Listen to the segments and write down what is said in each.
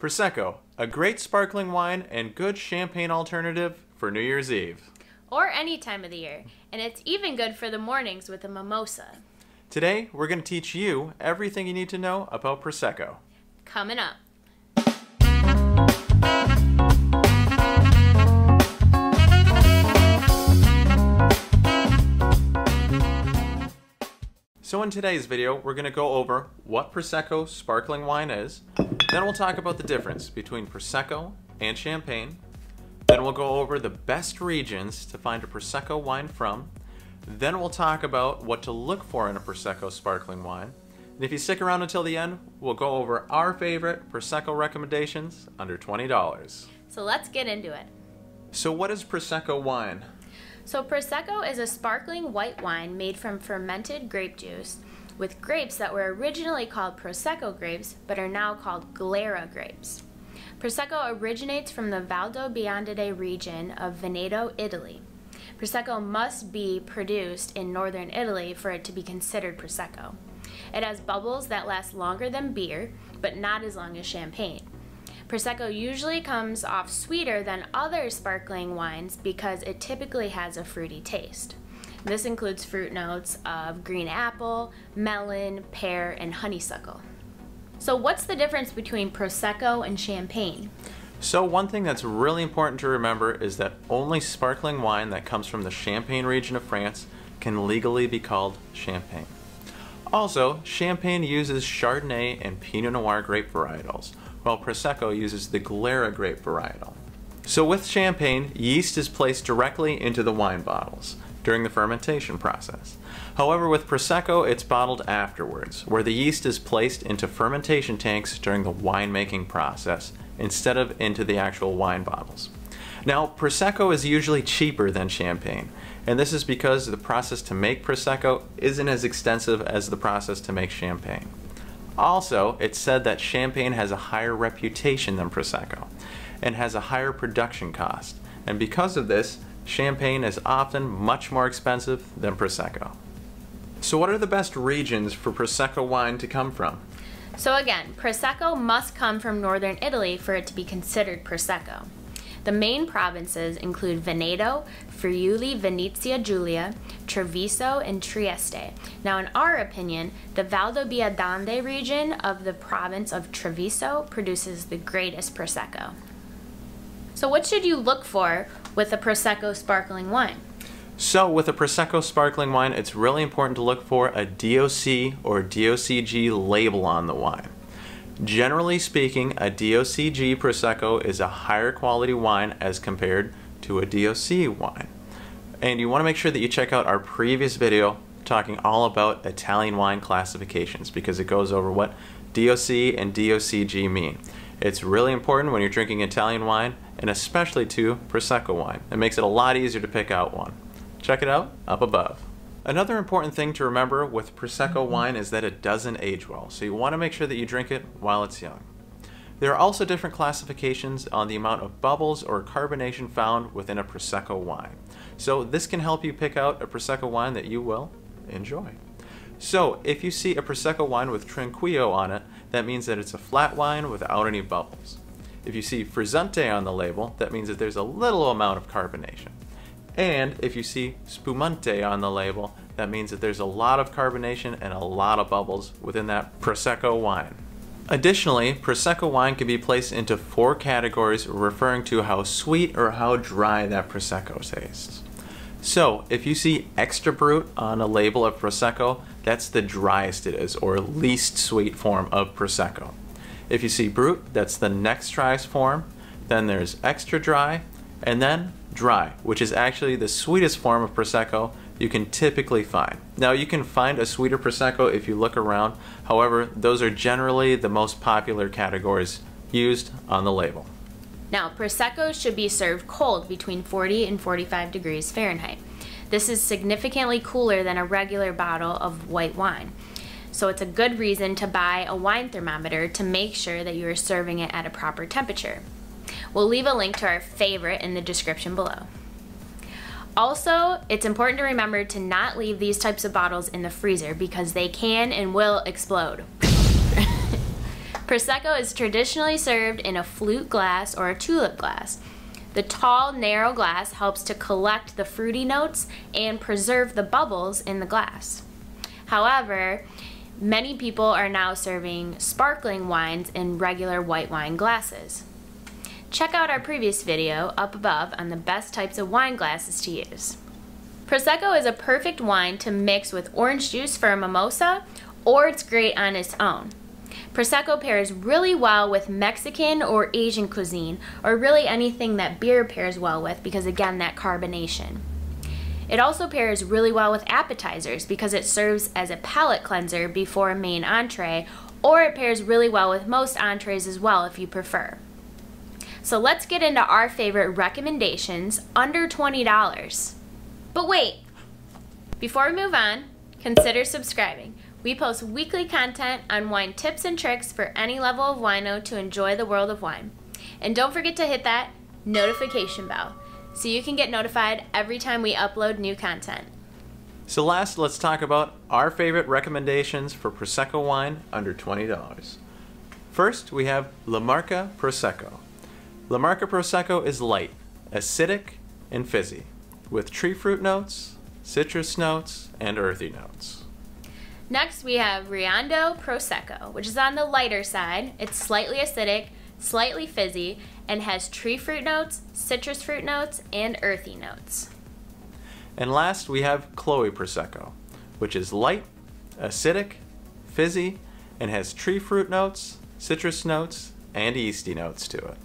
Prosecco, a great sparkling wine and good champagne alternative for New Year's Eve. Or any time of the year, and it's even good for the mornings with a mimosa. Today, we're going to teach you everything you need to know about Prosecco. Coming up. So in today's video, we're going to go over what Prosecco sparkling wine is. Then we'll talk about the difference between Prosecco and Champagne. Then we'll go over the best regions to find a Prosecco wine from. Then we'll talk about what to look for in a Prosecco sparkling wine. And if you stick around until the end, we'll go over our favorite Prosecco recommendations under $20. So let's get into it. So what is Prosecco wine? So Prosecco is a sparkling white wine made from fermented grape juice with grapes that were originally called Prosecco grapes but are now called Glera grapes. Prosecco originates from the Valdobbiadene region of Veneto, Italy. Prosecco must be produced in northern Italy for it to be considered Prosecco. It has bubbles that last longer than beer, but not as long as champagne. Prosecco usually comes off sweeter than other sparkling wines because it typically has a fruity taste. This includes fruit notes of green apple, melon, pear, and honeysuckle. So what's the difference between Prosecco and Champagne? So one thing that's really important to remember is that only sparkling wine that comes from the Champagne region of France can legally be called Champagne. Also, Champagne uses Chardonnay and Pinot Noir grape varietals, while Prosecco uses the Glera grape varietal. So with Champagne, yeast is placed directly into the wine bottles during the fermentation process. However, with Prosecco, it's bottled afterwards, where the yeast is placed into fermentation tanks during the winemaking process instead of into the actual wine bottles. Now, Prosecco is usually cheaper than Champagne, and this is because the process to make Prosecco isn't as extensive as the process to make Champagne. Also, it's said that Champagne has a higher reputation than Prosecco and has a higher production cost, and because of this, Champagne is often much more expensive than Prosecco. So what are the best regions for Prosecco wine to come from? So again, Prosecco must come from northern Italy for it to be considered Prosecco. The main provinces include Veneto, Friuli-Venezia, Giulia, Treviso, and Trieste. Now in our opinion, the Valdobbiadene region of the province of Treviso produces the greatest Prosecco. So what should you look for with a Prosecco sparkling wine? So with a Prosecco sparkling wine, it's really important to look for a DOC or DOCG label on the wine. Generally speaking, a DOCG Prosecco is a higher quality wine as compared to a DOC wine. And you want to make sure that you check out our previous video talking all about Italian wine classifications because it goes over what DOC and DOCG mean. It's really important when you're drinking Italian wine, and especially to Prosecco wine. It makes it a lot easier to pick out one. Check it out up above. Another important thing to remember with Prosecco wine is that it doesn't age well, so you want to make sure that you drink it while it's young. There are also different classifications on the amount of bubbles or carbonation found within a Prosecco wine. So this can help you pick out a Prosecco wine that you will enjoy. So if you see a Prosecco wine with Tranquillo on it, that means that it's a flat wine without any bubbles. If you see Frizzante on the label, that means that there's a little amount of carbonation. And if you see Spumante on the label, that means that there's a lot of carbonation and a lot of bubbles within that Prosecco wine. Additionally, Prosecco wine can be placed into 4 categories referring to how sweet or how dry that Prosecco tastes. So, if you see extra Brut on a label of Prosecco, that's the driest it is, or least sweet form of Prosecco. If you see Brut, that's the next driest form. Then there's extra dry, and then dry, which is actually the sweetest form of Prosecco you can typically find. Now you can find a sweeter Prosecco if you look around, however those are generally the most popular categories used on the label. Now Prosecco should be served cold between 40 and 45 degrees Fahrenheit. This is significantly cooler than a regular bottle of white wine. So it's a good reason to buy a wine thermometer to make sure that you are serving it at a proper temperature. We'll leave a link to our favorite in the description below. Also, it's important to remember to not leave these types of bottles in the freezer because they can and will explode. Prosecco is traditionally served in a flute glass or a tulip glass. The tall, narrow glass helps to collect the fruity notes and preserve the bubbles in the glass. However, many people are now serving sparkling wines in regular white wine glasses. Check out our previous video up above on the best types of wine glasses to use. Prosecco is a perfect wine to mix with orange juice for a mimosa, or it's great on its own. Prosecco pairs really well with Mexican or Asian cuisine, or really anything that beer pairs well with because, again, that carbonation. It also pairs really well with appetizers because it serves as a palate cleanser before a main entree, or it pairs really well with most entrees as well if you prefer. So let's get into our favorite recommendations under $20. But wait! Before we move on, consider subscribing. We post weekly content on wine tips and tricks for any level of wino to enjoy the world of wine. And don't forget to hit that notification bell so you can get notified every time we upload new content. So last, let's talk about our favorite recommendations for Prosecco wine under $20. First, we have La Marca Prosecco. La Marca Prosecco is light, acidic, and fizzy, with tree fruit notes, citrus notes, and earthy notes. Next, we have Riondo Prosecco, which is on the lighter side. It's slightly acidic, slightly fizzy, and has tree fruit notes, citrus fruit notes, and earthy notes. And last, we have Chloe Prosecco, which is light, acidic, fizzy, and has tree fruit notes, citrus notes, and yeasty notes to it.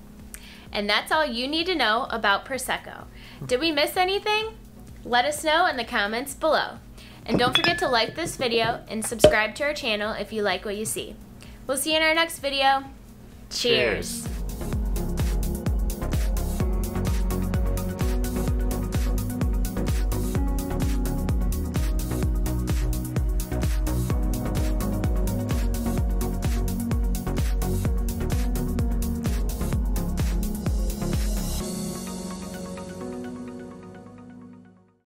And that's all you need to know about Prosecco. Did we miss anything? Let us know in the comments below. And don't forget to like this video and subscribe to our channel if you like what you see. We'll see you in our next video. Cheers.